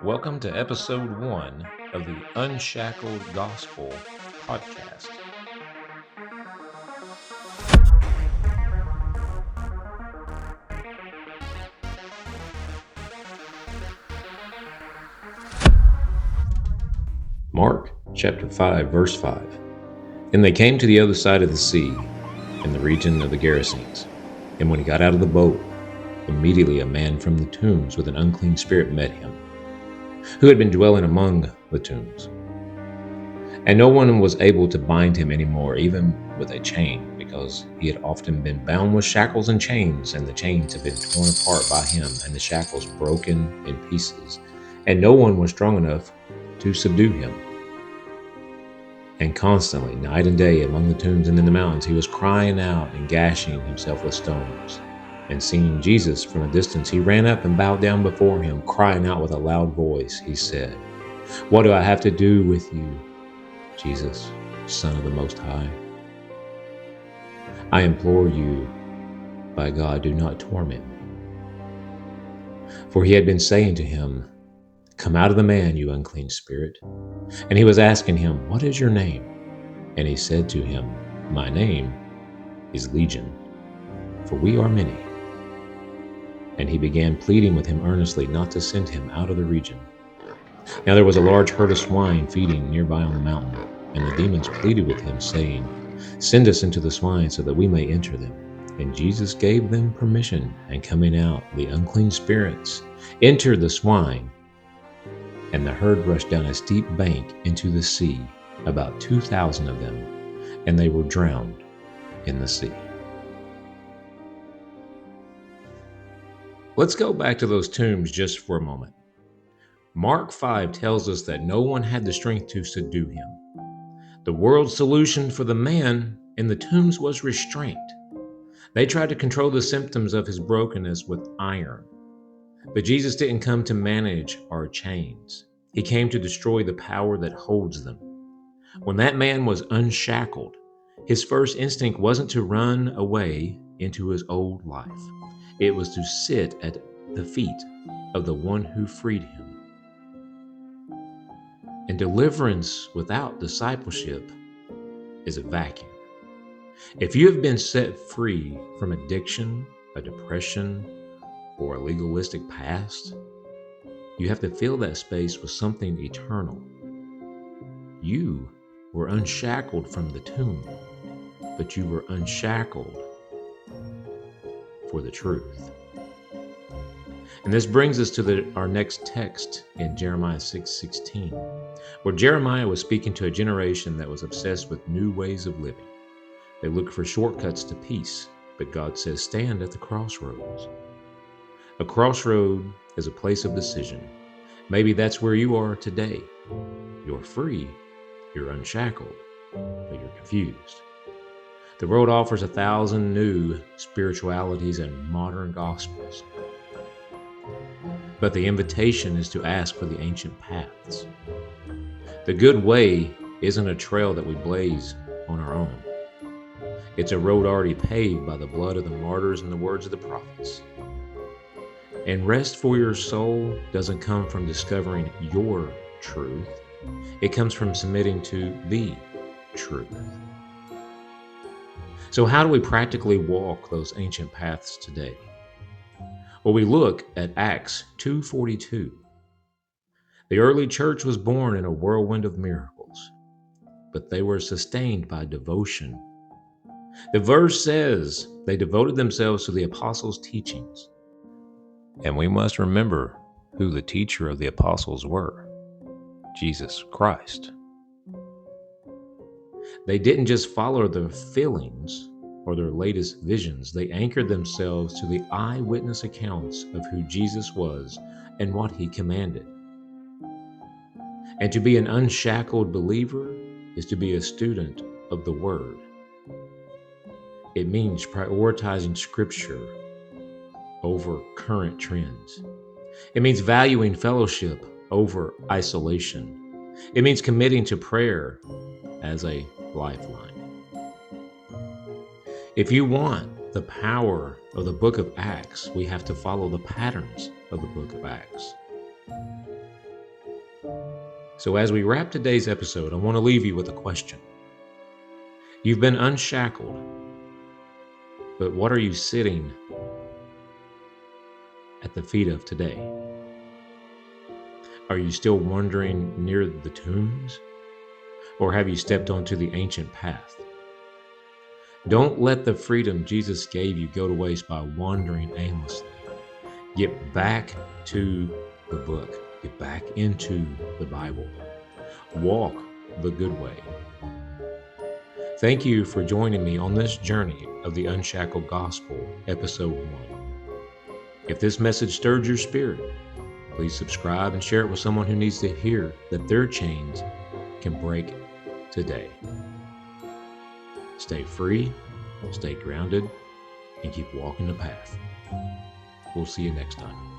Welcome to Episode 1 of the Unshackled Gospel podcast. Mark chapter 5, verse 5. And they came to the other side of the sea, in the region of the Gerasenes. And when he got out of the boat, immediately a man from the tombs with an unclean spirit met him, who had been dwelling among the tombs. And no one was able to bind him any more, even with a chain, because he had often been bound with shackles and chains, and the chains had been torn apart by him, and the shackles broken in pieces. And no one was strong enough to subdue him. And constantly, night and day, among the tombs and in the mountains, he was crying out and gashing himself with stones. And seeing Jesus from a distance, he ran up and bowed down before him, crying out with a loud voice. He said, "What do I have to do with you, Jesus, Son of the Most High? I implore you, by God, do not torment me." For he had been saying to him, "Come out of the man, you unclean spirit." And he was asking him, "What is your name?" And he said to him, "My name is Legion, for we are many." And he began pleading with him earnestly not to send him out of the region. Now there was a large herd of swine feeding nearby on the mountain, and the demons pleaded with him, saying, "Send us into the swine so that we may enter them." And Jesus gave them permission, and coming out, the unclean spirits entered the swine, and the herd rushed down a steep bank into the sea, about 2,000 of them, and they were drowned in the sea. Let's go back to those tombs just for a moment. Mark 5 tells us that no one had the strength to subdue him. The world's solution for the man in the tombs was restraint. They tried to control the symptoms of his brokenness with iron. But Jesus didn't come to manage our chains. He came to destroy the power that holds them. When that man was unshackled, his first instinct wasn't to run away into his old life. It was to sit at the feet of the one who freed him. And deliverance without discipleship is a vacuum. If you have been set free from addiction, a depression, or a legalistic past, you have to fill that space with something eternal. You were unshackled from the tomb, but you were unshackled for the truth. And this brings us to our next text in Jeremiah 6:16, where Jeremiah was speaking to a generation that was obsessed with new ways of living. They looked for shortcuts to peace, but God says, stand at the crossroads. A crossroad is a place of decision. Maybe that's where you are today. You're free, you're unshackled, but you're confused. The world offers 1,000 new spiritualities and modern gospels. But the invitation is to ask for the ancient paths. The good way isn't a trail that we blaze on our own. It's a road already paved by the blood of the martyrs and the words of the prophets. And rest for your soul doesn't come from discovering your truth. It comes from submitting to the truth. So how do we practically walk those ancient paths today? Well, we look at Acts 2:42. The early church was born in a whirlwind of miracles, but they were sustained by devotion. The verse says they devoted themselves to the apostles' teachings. And we must remember who the teacher of the apostles were: Jesus Christ. They didn't just follow their feelings or their latest visions. They anchored themselves to the eyewitness accounts of who Jesus was and what he commanded. And to be an unshackled believer is to be a student of the Word. It means prioritizing Scripture over current trends. It means valuing fellowship over isolation. It means committing to prayer as a lifeline. If you want the power of the book of Acts, we have to follow the patterns of the book of Acts. So, as we wrap today's episode, I want to leave you with a question. You've been unshackled, but what are you sitting at the feet of today? Are you still wandering near the tombs? Or have you stepped onto the ancient path? Don't let the freedom Jesus gave you go to waste by wandering aimlessly. Get back to the book. Get back into the Bible. Walk the good way. Thank you for joining me on this journey of the Unshackled Gospel, Episode 1. If this message stirred your spirit, please subscribe and share it with someone who needs to hear that their chains can break today. Stay free, stay grounded, and keep walking the path. We'll see you next time.